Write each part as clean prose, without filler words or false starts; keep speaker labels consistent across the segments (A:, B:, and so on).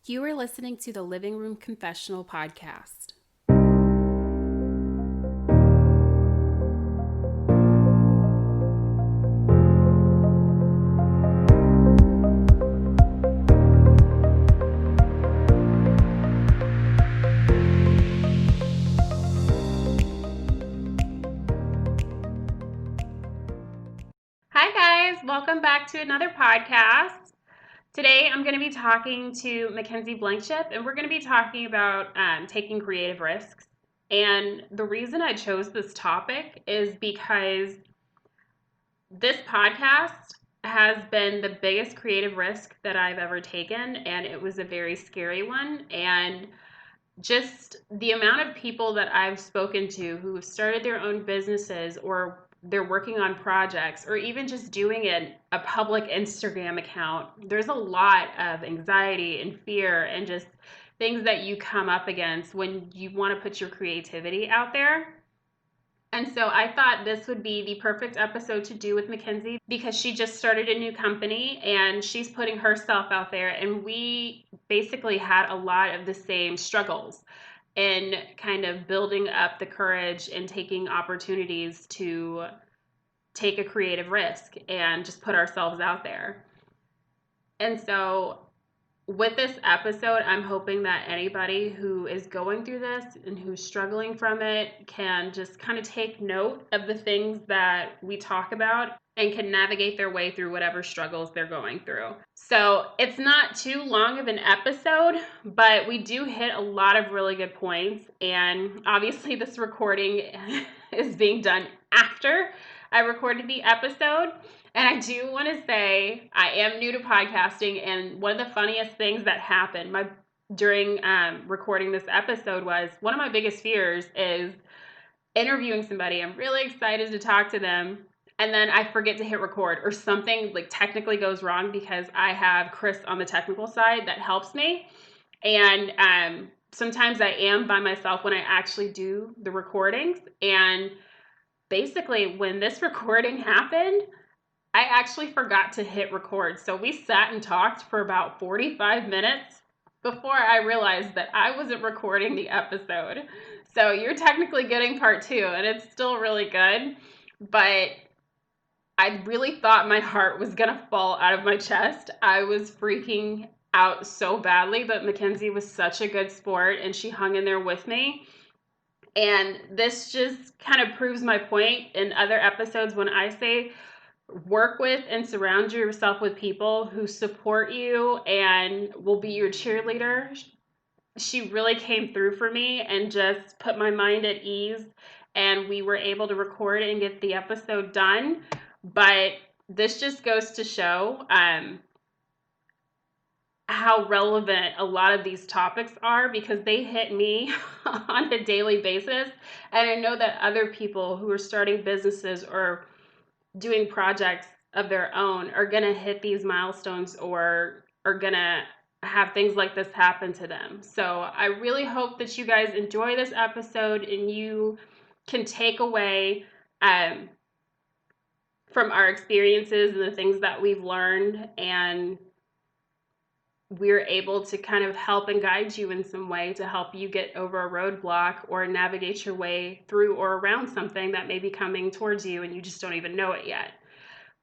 A: You are listening to the Living Room Confessional podcast. Hi guys, welcome back to another podcast. Today I'm going to be talking to Mackenzie Blankenship, and we're going to be talking about taking creative risks. And the reason I chose this topic is because this podcast has been the biggest creative risk that I've ever taken, and it was a very scary one. And just the amount of people that I've spoken to who have started their own businesses, or they're working on projects, or even just doing a public Instagram account, there's a lot of anxiety and fear and just things that you come up against when you want to put your creativity out there. And so I thought this would be the perfect episode to do with Mackenzie, because she just started a new company and she's putting herself out there. And we basically had a lot of the same struggles in kind of building up the courage and taking opportunities to take a creative risk and just put ourselves out there. And so with this episode, I'm hoping that anybody who is going through this and who's struggling from it can just kind of take note of the things that we talk about and can navigate their way through whatever struggles they're going through. So it's not too long of an episode, but we do hit a lot of really good points. And obviously this recording is being done after I recorded the episode. And I do want to say I am new to podcasting, and one of the funniest things that happened during recording this episode was one of my biggest fears is interviewing somebody. I'm really excited to talk to them, and then I forget to hit record, or something like technically goes wrong, because I have Chris on the technical side that helps me. And sometimes I am by myself when I actually do the recordings. And basically, when this recording happened, I actually forgot to hit record. So we sat and talked for about 45 minutes before I realized that I wasn't recording the episode. So you're technically getting part two, and it's still really good. But I really thought my heart was going to fall out of my chest. I was freaking out so badly, but Mackenzie was such a good sport, and she hung in there with me. And this just kind of proves my point in other episodes when I say work with and surround yourself with people who support you and will be your cheerleader. She really came through for me and just put my mind at ease, and we were able to record and get the episode done. But this just goes to show how relevant a lot of these topics are, because they hit me on a daily basis. And I know that other people who are starting businesses or doing projects of their own are going to hit these milestones, or are going to have things like this happen to them. So I really hope that you guys enjoy this episode and you can take away from our experiences and the things that we've learned, and we're able to kind of help and guide you in some way to help you get over a roadblock or navigate your way through or around something that may be coming towards you and you just don't even know it yet.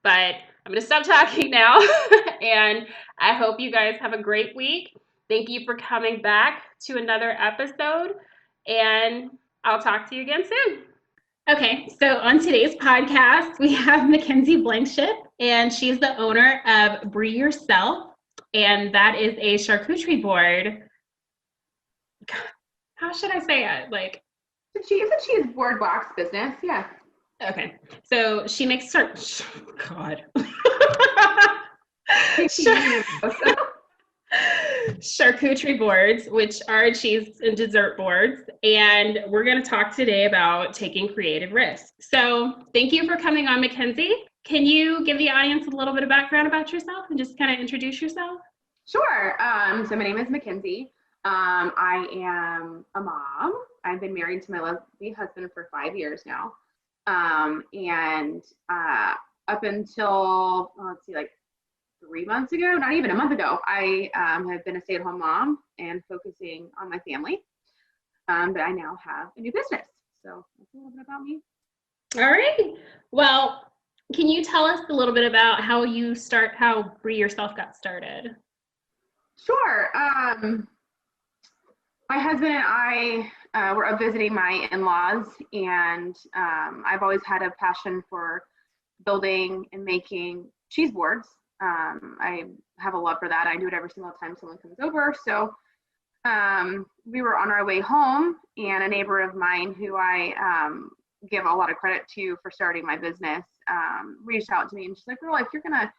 A: But I'm going to stop talking now, and I hope you guys have a great week. Thank you for coming back to another episode, and I'll talk to you again soon. Okay, so on today's podcast, we have Mackenzie Blankenship, and she's the owner of Brie Yourself, and that is a charcuterie board. How should I say it? Like,
B: Isn't she a board box business? Yeah.
A: okay, so she makes God. Charcuterie boards, which are cheese and dessert boards, and we're going to talk today about taking creative risks. So thank you for coming on, Mackenzie. Can you give the audience a little bit of background about yourself and just kind of introduce yourself?
B: Sure. So my name is Mackenzie. I am a mom. I've been married to my lovely husband for 5 years now. And up until, like 3 months ago, not even a month ago, I have been a stay-at-home mom and focusing on my family. But I now have a new business. So that's a little bit about me.
A: All right. Well, can you tell us a little bit about how Brie Yourself got started?
B: Sure. My husband and I were up visiting my in-laws, and I've always had a passion for building and making cheese boards. I have a love for that. I do it every single time someone comes over. So we were on our way home, and a neighbor of mine who I give a lot of credit to for starting my business reached out to me, and she's like, "Girl, if you're gonna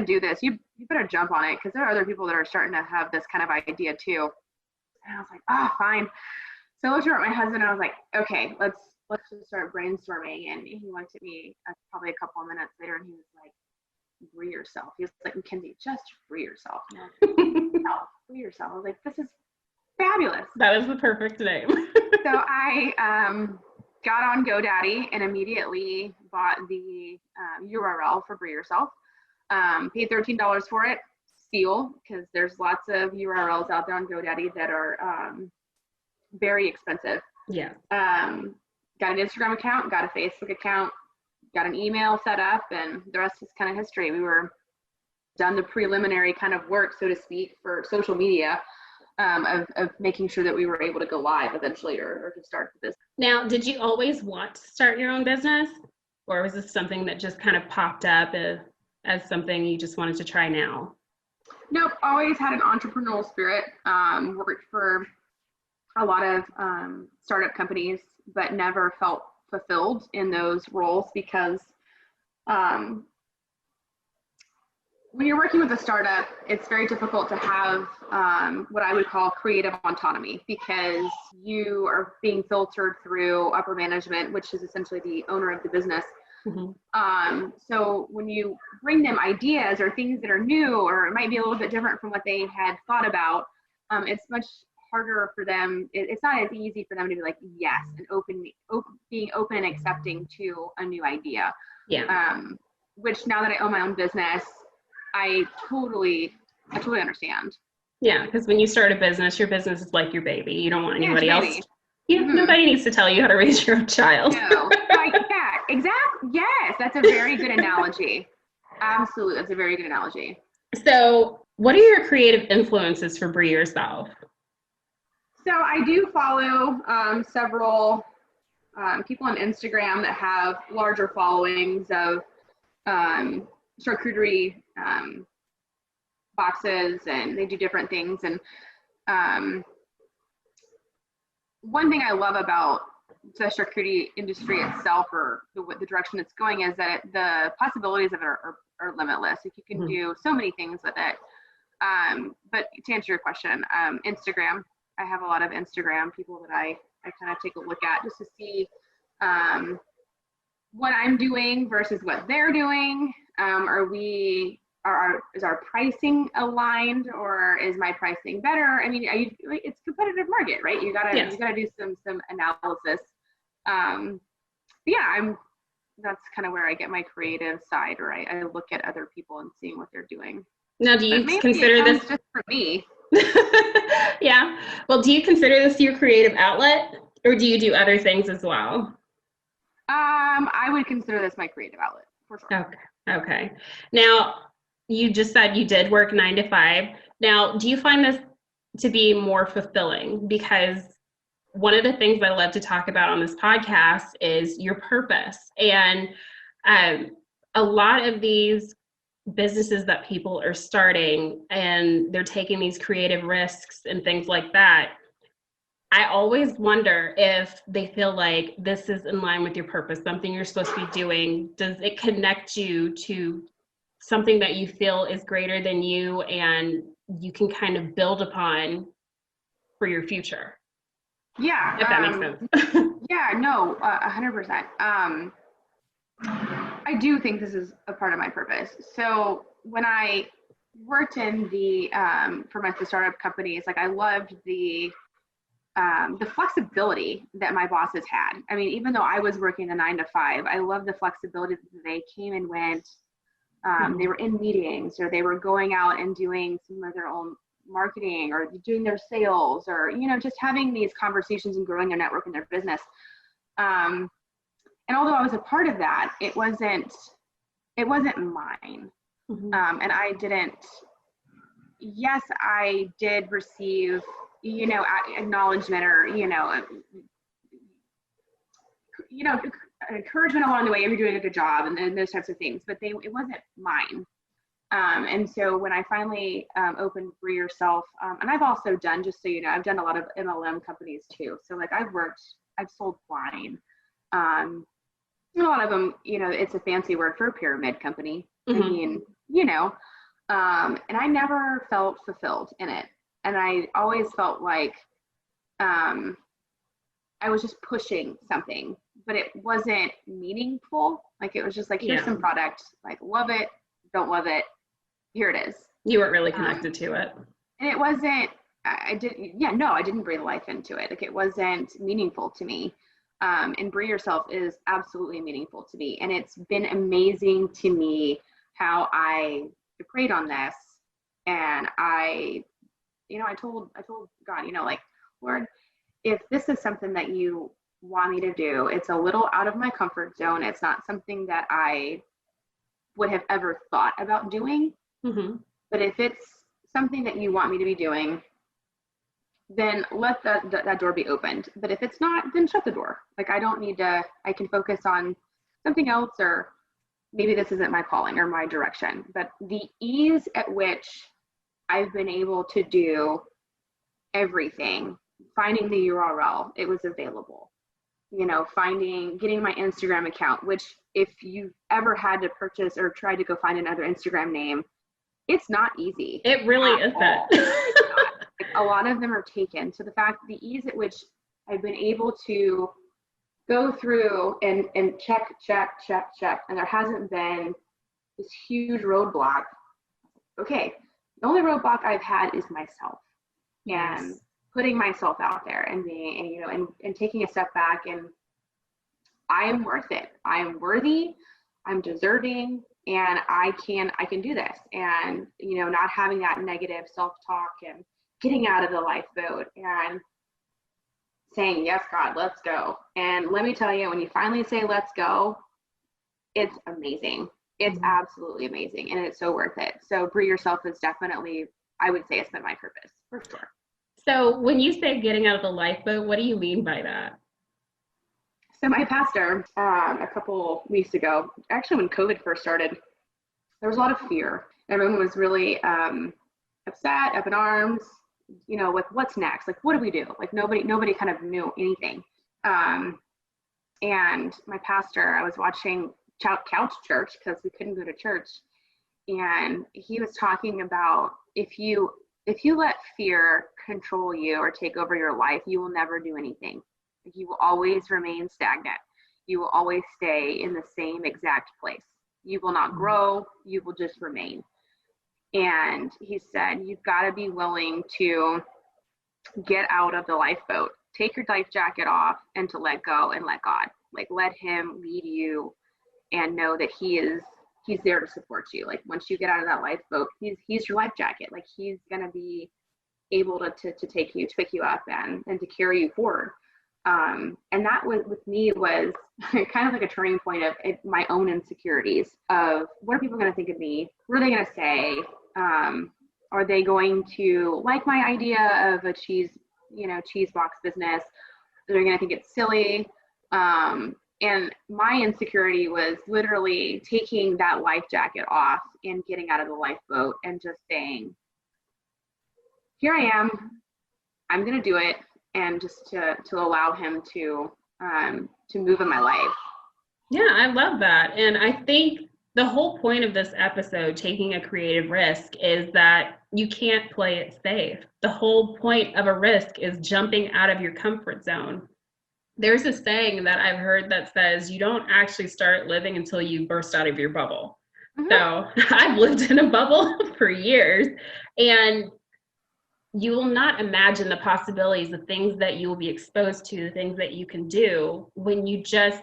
B: do this, you better jump on it, because there are other people that are starting to have this kind of idea too." And I was like, "Oh, fine." So I looked over at my husband, and I was like, "Okay, let's just start brainstorming." And he looked at me probably a couple of minutes later, and he was like, "Brie Yourself." He was like, "Mackenzie, just Brie Yourself." And I was like, "No, Brie Yourself." I was like, "This is fabulous."
A: That is the perfect name.
B: So I got on GoDaddy and immediately bought the URL for Brie Yourself. Paid $13 for it, steal, because there's lots of URLs out there on GoDaddy that are very expensive.
A: Yeah.
B: Got an Instagram account, got a Facebook account, got an email set up, and the rest is kind of history. We were done the preliminary kind of work, so to speak, for social media. Of making sure that we were able to go live eventually or to start the business.
A: Now, did you always want to start your own business, or was this something that just kind of popped up as something you just wanted to try now?
B: Nope, always had an entrepreneurial spirit. Worked for a lot of startup companies, but never felt fulfilled in those roles because when you're working with a startup, it's very difficult to have what I would call creative autonomy, because you are being filtered through upper management, which is essentially the owner of the business. Mm-hmm. So when you bring them ideas or things that are new, or it might be a little bit different from what they had thought about, it's much harder for them. It's not as easy for them to be like, yes, and being open and accepting to a new idea.
A: Yeah.
B: Which now that I own my own business, I totally understand.
A: Yeah, because when you start a business, your business is like your baby. You don't want anybody else. Yeah,
B: mm-hmm.
A: Nobody needs to tell you how to raise your own child.
B: No, like that. Exactly. Yes, that's a very good analogy. Absolutely, that's a very good analogy.
A: So, what are your creative influences for Brie Yourself?
B: So I do follow several people on Instagram that have larger followings of charcuterie boxes, and they do different things. And one thing I love about the charcuterie industry itself, or the direction it's going, is that the possibilities of it are limitless. Like, you can mm-hmm. do so many things with it. But to answer your question, Instagram, I have a lot of Instagram people that I kind of take a look at just to see what I'm doing versus what they're doing. Is our pricing aligned, or is my pricing better? I mean, it's competitive market, right? You gotta do some analysis. That's kind of where I get my creative side, or I look at other people and seeing what they're doing.
A: Now, do you consider this
B: just for me?
A: Yeah. Well, do you consider this your creative outlet, or do you do other things as well?
B: I would consider this my creative outlet, for sure.
A: Okay. Now, you just said you did work 9 to 5. Now, do you find this to be more fulfilling? Because one of the things I love to talk about on this podcast is your purpose. And a lot of these businesses that people are starting, and they're taking these creative risks and things like that, I always wonder if they feel like this is in line with your purpose, something you're supposed to be doing. Does it connect you to something that you feel is greater than you and you can kind of build upon for your future?
B: Yeah.
A: If that makes sense.
B: Yeah, no, 100%. I do think this is a part of my purpose. So when I worked in the startup companies, like, I loved the flexibility that my bosses had. I mean, even though I was working the 9 to 5, I loved the flexibility that they came and went They were in meetings, or they were going out and doing some of their own marketing, or doing their sales, or, just having these conversations and growing their network and their business. And although I was a part of that, it wasn't mine. And I didn't, yes, I did receive, acknowledgement, or, encouragement along the way, you're doing a good job, and those types of things, but it wasn't mine. And so when I finally opened Brie Yourself, and I've also done, just so you know, I've done a lot of MLM companies too. So like I've sold wine. A lot of them, it's a fancy word for a pyramid company. I mean, and I never felt fulfilled in it. And I always felt like I was just pushing something, but it wasn't meaningful. Like, it was just like, here's some product, like, love it, don't love it, here it is.
A: You weren't really connected to it.
B: And it wasn't, I didn't breathe life into it. Like, it wasn't meaningful to me. And Brie Yourself is absolutely meaningful to me. And it's been amazing to me how I prayed on this. And I told God, like, Lord, if this is something that you want me to do, it's a little out of my comfort zone. It's not something that I would have ever thought about doing. But if it's something that you want me to be doing, then let that door be opened. But if it's not, then shut the door. Like, I don't need to, I can focus on something else, or maybe this isn't my calling or my direction. But the ease at which I've been able to do everything, finding the URL, it was available. Getting my Instagram account, which if you've ever had to purchase or tried to go find another Instagram name, it's not easy.
A: It really isn't.
B: Like, a lot of them are taken. So the fact, the ease at which I've been able to go through and check, and there hasn't been this huge roadblock. Okay, the only roadblock I've had is myself.
A: Yes.
B: And putting myself out there and being, and taking a step back, and I am worth it. I am worthy. I'm deserving, and I can do this. And, not having that negative self-talk, and getting out of the lifeboat and saying, yes, God, let's go. And let me tell you, when you finally say, let's go, it's amazing. It's absolutely amazing. And it's so worth it. So Brie Yourself is definitely, I would say, it's been my purpose, for sure.
A: So when you say getting out of the lifeboat, what do you mean by that?
B: So my pastor, a couple weeks ago, actually when COVID first started, there was a lot of fear. Everyone was really upset, up in arms, with what's next? Like, what do we do? Like, nobody kind of knew anything. And my pastor, I was watching Couch Church because we couldn't go to church. And he was talking about, if you let fear control you or take over your life, you will never do anything. You will always remain stagnant. You will always stay in the same exact place. You will not grow. You will just remain. And he said, you've got to be willing to get out of the lifeboat, take your life jacket off, and to let go and let God. Like, let him lead you, and know that he's there to support you. Like, once you get out of that lifeboat, he's your life jacket. Like, he's going to be able to take you, to pick you up, and to carry you forward. And that was, with me, was kind of like a turning point of my own insecurities of, what are people going to think of me? What are they going to say? Are they going to like my idea of a cheese box business? They're going to think it's silly. And my insecurity was literally taking that life jacket off and getting out of the lifeboat and just saying, here I am, I'm going to do it. And just to allow him to move in my life.
A: Yeah, I love that. And I think the whole point of this episode, taking a creative risk, is that you can't play it safe. The whole point of a risk is jumping out of your comfort zone. There's a saying that I've heard that says, you don't actually start living until you burst out of your bubble. So I've lived in a bubble for years, and you will not imagine the possibilities, the things that you will be exposed to, the things that you can do when you just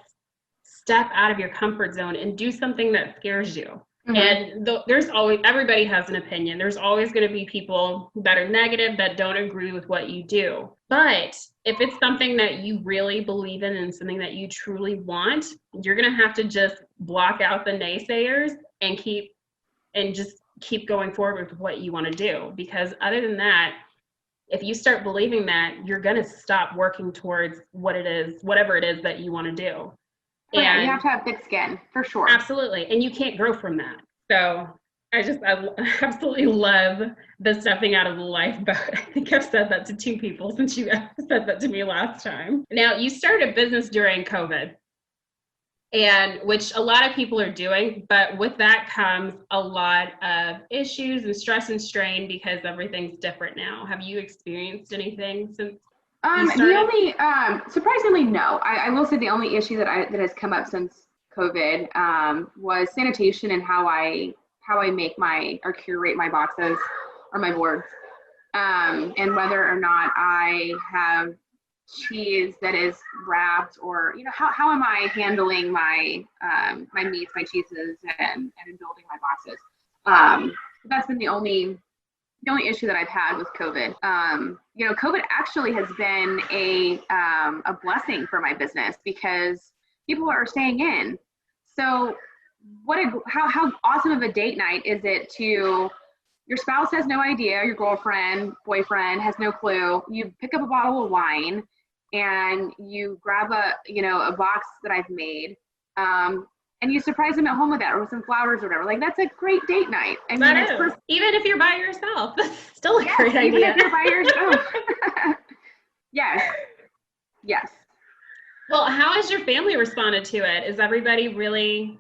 A: step out of your comfort zone and do something that scares you.
B: Mm-hmm.
A: And there's always, everybody has an opinion. There's always going to be people that are negative, that don't agree with what you do. But if it's something that you really believe in and something that you truly want, you're going to have to just block out the naysayers and just keep going forward with what you want to do. Because other than that, if you start believing that, you're going to stop working towards whatever it is that you want to do.
B: Oh yeah, you
A: And
B: have to have thick skin for sure.
A: absolutely. And you can't grow from that. So I absolutely love the stepping out of the life boat. I think I've said that to two people since you said that to me last time. Now, you started a business during COVID, and which a lot of people are doing, but with that comes a lot of issues and stress and strain because everything's different now. Have you experienced anything since you
B: The
A: started?
B: only, surprisingly, no. I will say the only issue that has come up since COVID was sanitation and how I make my or curate my boxes or my boards, and whether or not I have cheese that is wrapped, or how am I handling my meats, my cheeses, and building my boxes. That's been the only issue that I've had with COVID. COVID actually has been a blessing for my business because people are staying in. So how awesome of a date night is it to your spouse has no idea, your girlfriend, boyfriend has no clue. You pick up a bottle of wine and you grab a box that I've made, and you surprise them at home with that or with some flowers or whatever. Like, that's a great date night. I mean,
A: That
B: it's
A: is.
B: perfect.
A: Even if you're by yourself, that's still a
B: Yes,
A: great
B: even if
A: idea.
B: you're by yourself. Yes, yes.
A: Well, how has your family responded to it? Is everybody really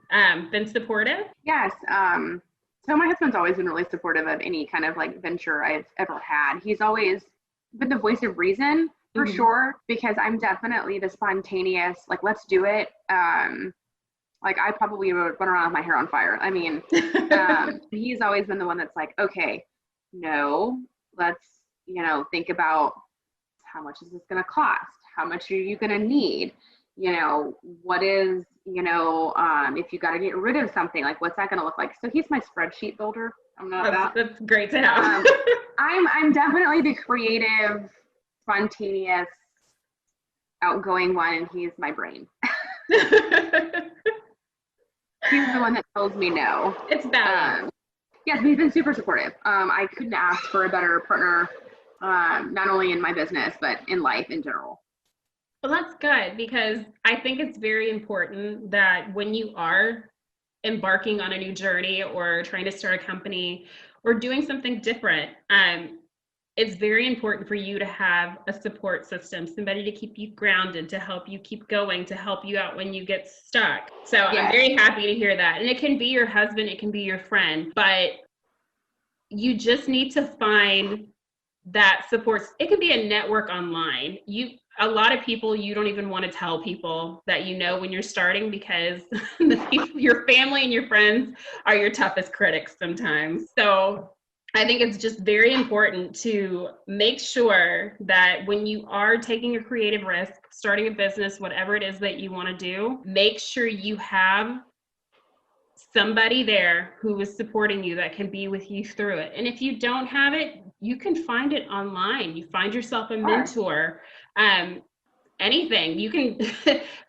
A: been supportive?
B: Yes. So my husband's always been really supportive of any kind of like venture I've ever had. He's always been the voice of reason for
A: Mm-hmm.
B: sure, because I'm definitely the spontaneous, like, let's do it. Like, I probably would run around with my hair on fire. I mean, he's always been the one that's like, okay, no, let's, think about how much is this going to cost? How much are you going to need? What is, if you got to get rid of something, like, what's that going to look like? So he's my spreadsheet builder. I'm not that.
A: That's great to have.
B: I'm definitely the creative, spontaneous, outgoing one, and he's my brain. He's the one that tells me no.
A: It's balance.
B: Yes, he's been super supportive. I couldn't ask for a better partner, not only in my business, but in life in general.
A: Well, that's good because I think it's very important that when you are embarking on a new journey or trying to start a company or doing something different, it's very important for you to have a support system, somebody to keep you grounded, to help you keep going, to help you out when you get stuck. So yes. I'm very happy to hear that. And it can be your husband, it can be your friend, but you just need to find that supports. It can be a network online. A lot of people, you don't even want to tell people that when you're starting, because your family and your friends are your toughest critics sometimes. So I think it's just very important to make sure that when you are taking a creative risk, starting a business, whatever it is that you want to do, make sure you have somebody there who is supporting you that can be with you through it. And if you don't have it, you can find it online. You find yourself a mentor, anything. You can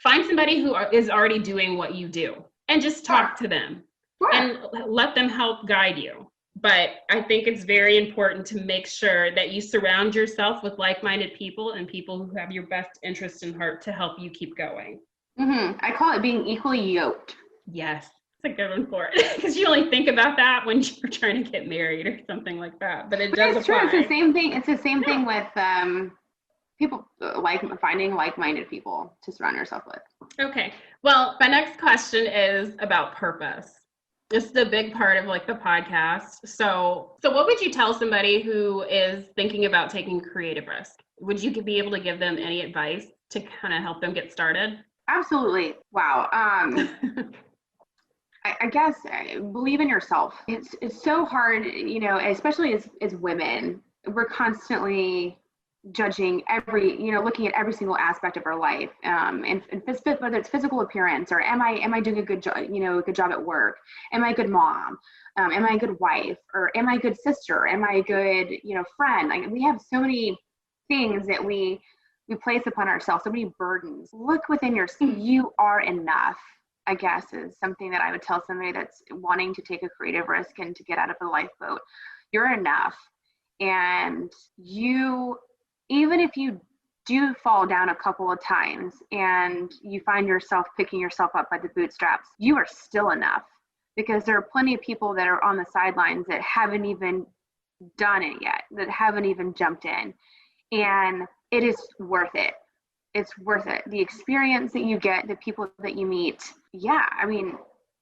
A: find somebody who is already doing what you do and just talk to them and let them help guide you. But I think it's very important to make sure that you surround yourself with like-minded people and people who have your best interest in heart to help you keep going.
B: Mm-hmm. I call it being equally yoked.
A: Yes, it's a good one for it, because you only think about that when you're trying to get married or something like that. But it does apply.
B: True. It's the same thing. It's the same thing with people, like finding like-minded people to surround yourself with.
A: Okay. Well, my next question is about purpose. This is a big part of like the podcast. So what would you tell somebody who is thinking about taking creative risk? Would you be able to give them any advice to kind of help them get started?
B: Absolutely. Wow. I guess believe in yourself. It's so hard, especially as women. We're constantly judging looking at every single aspect of our life, and whether it's physical appearance, or am I doing a good job, a good job at work? Am I a good mom? Am I a good wife? Or am I a good sister? Am I a good, friend? Like, we have so many things that we place upon ourselves, so many burdens. Look within yourself. You are enough, I guess, is something that I would tell somebody that's wanting to take a creative risk and to get out of the lifeboat. You're enough. And even if you do fall down a couple of times and you find yourself picking yourself up by the bootstraps, you are still enough, because there are plenty of people that are on the sidelines that haven't even done it yet, that haven't even jumped in. And it is worth it. It's worth it. The experience that you get, the people that you meet. Yeah, I mean,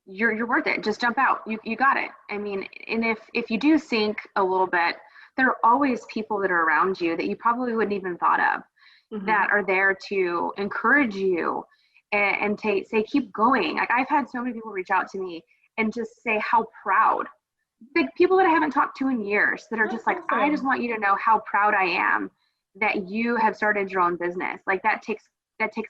B: you're worth it. Just jump out. You got it. I mean, and if you do sink a little bit, there are always people that are around you that you probably wouldn't even thought of, that are there to encourage you and say, keep going. Like, I've had so many people reach out to me and just say how proud, like people that I haven't talked to in years, that are just like, I just want you to know how proud I am that you have started your own business. Like, that takes guts, it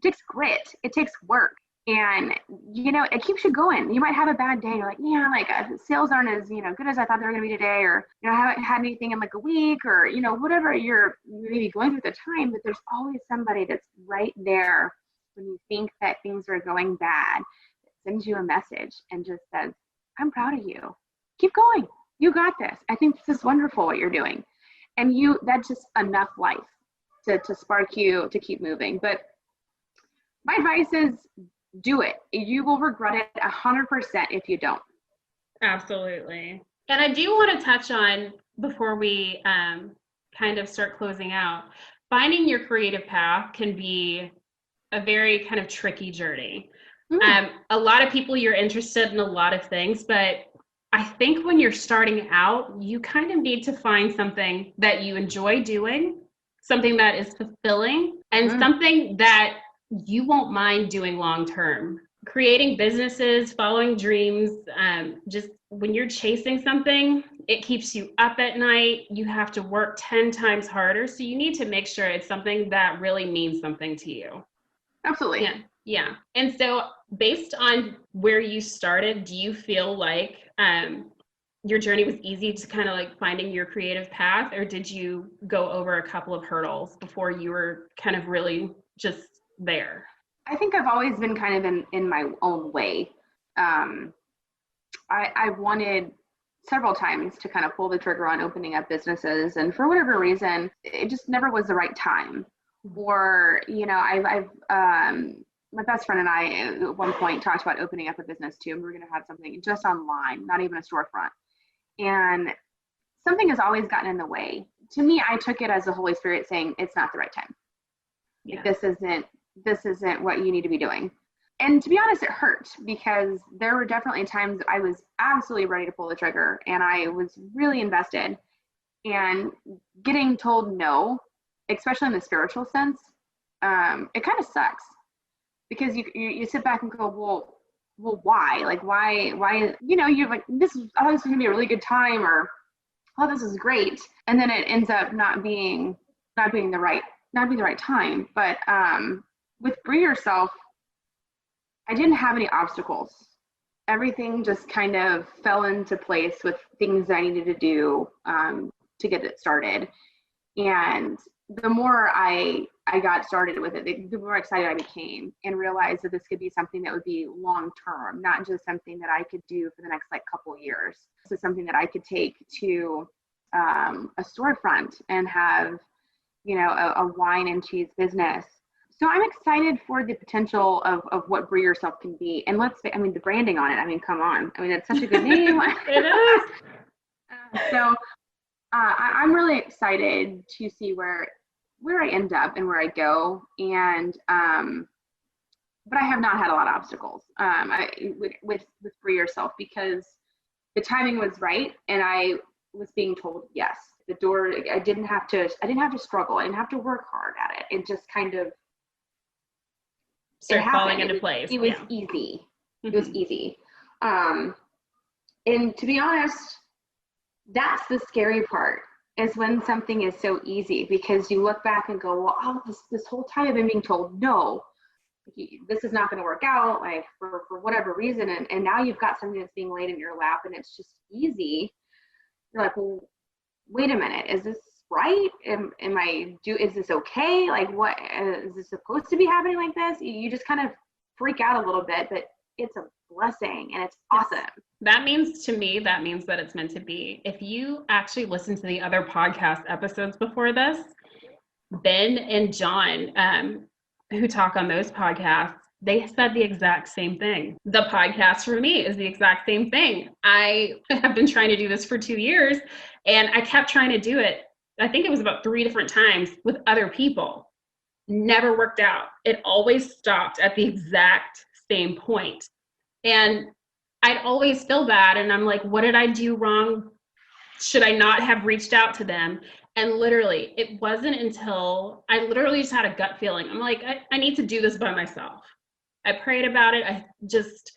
B: takes grit, it takes work. And, it keeps you going. You might have a bad day. You're like, yeah, like sales aren't as, good as I thought they were going to be today, or, I haven't had anything in like a week, or, whatever you're maybe going through at the time. But there's always somebody that's right there when you think that things are going bad, that sends you a message and just says, I'm proud of you. Keep going. You got this. I think this is wonderful what you're doing. And that's just enough life to spark you to keep moving. But my advice is, do it. You will regret it 100% if you don't.
A: Absolutely. And I do want to touch on, before we kind of start closing out, finding your creative path can be a very kind of tricky journey. A lot of people, you're interested in a lot of things, but I think when you're starting out, you kind of need to find something that you enjoy doing, something that is fulfilling, and something that you won't mind doing long term. Creating businesses, following dreams, just when you're chasing something, it keeps you up at night. You have to work 10 times harder. So you need to make sure it's something that really means something to you.
B: Absolutely.
A: Yeah. Yeah. And so, based on where you started, do you feel like your journey was easy to kind of like finding your creative path, or did you go over a couple of hurdles before you were kind of really just there?
B: I think I've always been kind of in my own way. I wanted several times to kind of pull the trigger on opening up businesses, and for whatever reason, it just never was the right time. Or, I've my best friend and I at one point talked about opening up a business too, and we were going to have something just online, not even a storefront. And something has always gotten in the way. To me, I took it as the Holy Spirit saying, it's not the right time. Yeah. This isn't what you need to be doing. And to be honest, it hurt, because there were definitely times I was absolutely ready to pull the trigger and I was really invested, and getting told no, especially in the spiritual sense, it kind of sucks, because you sit back and go, well, why? Like, why, you're like, this is going to be a really good time, or, oh, this is great. And then it ends up not being the right time. But with Brie Yourself, I didn't have any obstacles. Everything just kind of fell into place with things I needed to do to get it started. And the more I got started with it, the more excited I became, and realized that this could be something that would be long term, not just something that I could do for the next couple of years. This is something that I could take to a storefront and have, a wine and cheese business. So I'm excited for the potential of what Brie Yourself can be. And the branding on it, come on. It's such a good name.
A: It is.
B: So I'm really excited to see where I end up and where I go. And but I have not had a lot of obstacles with Brie Yourself, because the timing was right and I was being told yes. The door, I didn't have to struggle. I didn't have to work hard at it. It just kind of
A: started falling into place.
B: It was easy. It was easy. And to be honest, that's the scary part, is when something is so easy, because you look back and go, well, oh, this whole time I've been being told no, this is not going to work out, like for whatever reason, and now you've got something that's being laid in your lap and it's just easy. You're like, well, wait a minute, is this right? Is this okay? Like, what is this supposed to be happening like this? You just kind of freak out a little bit, but it's a blessing and it's awesome.
A: That means that it's meant to be. If you actually listen to the other podcast episodes before this, Ben and John, who talk on those podcasts, they said the exact same thing. The podcast for me is the exact same thing. I have been trying to do this for 2 years, and I kept trying to do it. I think it was about 3 different times with other people. Never worked out. It always stopped at the exact same point. And I'd always feel bad. And I'm like, what did I do wrong? Should I not have reached out to them? And literally, it wasn't until I literally just had a gut feeling. I'm like, I need to do this by myself. I prayed about it. I just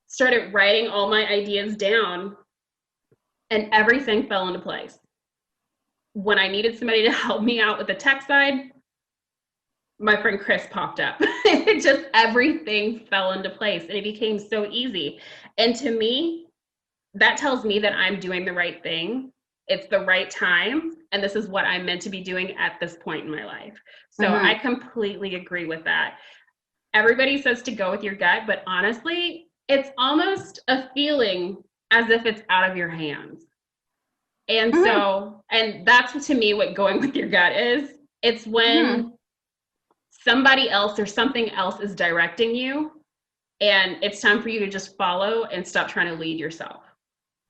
A: started writing all my ideas down, and everything fell into place. When I needed somebody to help me out with the tech side, my friend Chris popped up. It just, everything fell into place and it became so easy. And to me, that tells me that I'm doing the right thing. It's the right time. And this is what I'm meant to be doing at this point in my life. So I completely agree with that. Everybody says to go with your gut, but honestly, it's almost a feeling as if it's out of your hands. And so, and that's to me what going with your gut is. It's when somebody else or something else is directing you, and it's time for you to just follow and stop trying to lead yourself.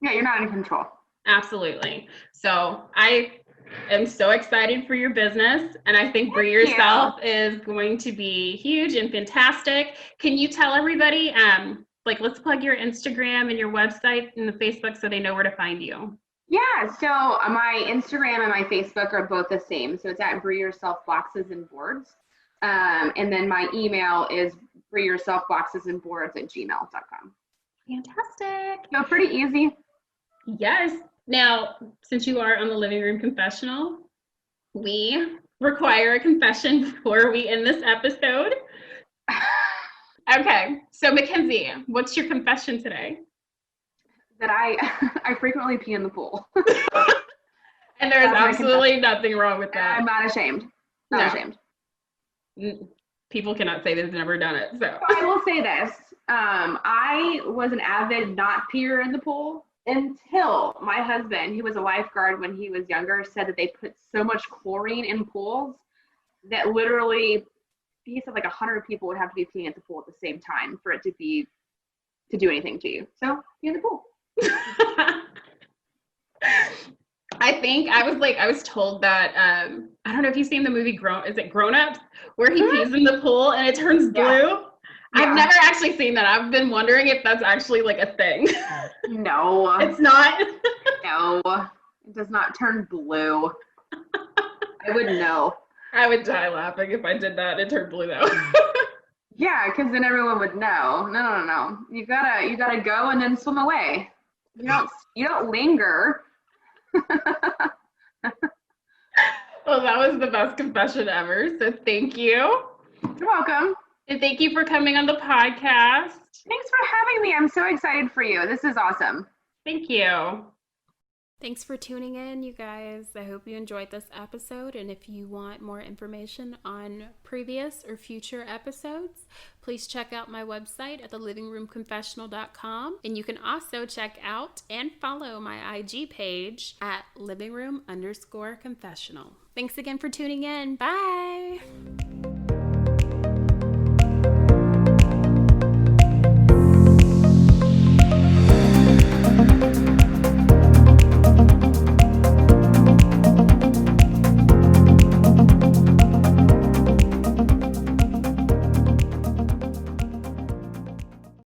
B: Yeah, you're not in control.
A: Absolutely. So I am so excited for your business, and I think Brie Yourself is going to be huge and fantastic. Can you tell everybody, like, let's plug your Instagram and your website and the Facebook so they know where to find you?
B: Yeah, so my Instagram and my Facebook are both the same. So it's at Brie Yourself Boxes and Boards. And then my email is brieyourselfboxesandboards@gmail.com.
A: Fantastic.
B: So pretty easy.
A: Yes. Now, since you are on the Living Room Confessional, we require a confession before we end this episode. Okay, so Mackenzie, what's your confession today?
B: That I frequently pee in the pool.
A: And there's absolutely nothing wrong with that.
B: I'm not ashamed. Not ashamed.
A: People cannot say they've never done it. So
B: I will say this. I was an avid not peer in the pool until my husband, who was a lifeguard when he was younger, said that they put so much chlorine in pools that literally, he said like 100 people would have to be peeing at the pool at the same time for it to do anything to you. So pee in the pool.
A: I was told that I don't know if you've seen the movie Grown Ups, where he pees in the pool and it turns blue. Yeah. I've never actually seen that. I've been wondering if that's actually like a thing.
B: No.
A: It's not.
B: No. It does not turn blue. I wouldn't know.
A: I would die laughing if I did that. It turned blue though.
B: Yeah, because then everyone would know. No. You gotta go and then swim away. You don't linger.
A: Well, that was the best confession ever. So thank you.
B: You're welcome.
A: And thank you for coming on the podcast.
B: Thanks for having me. I'm so excited for you. This is awesome.
A: Thank you.
C: Thanks for tuning in, you guys. I hope you enjoyed this episode. And if you want more information on previous or future episodes, please check out my website at thelivingroomconfessional.com. And you can also check out and follow my IG page at livingroom_confessional. Thanks again for tuning in. Bye.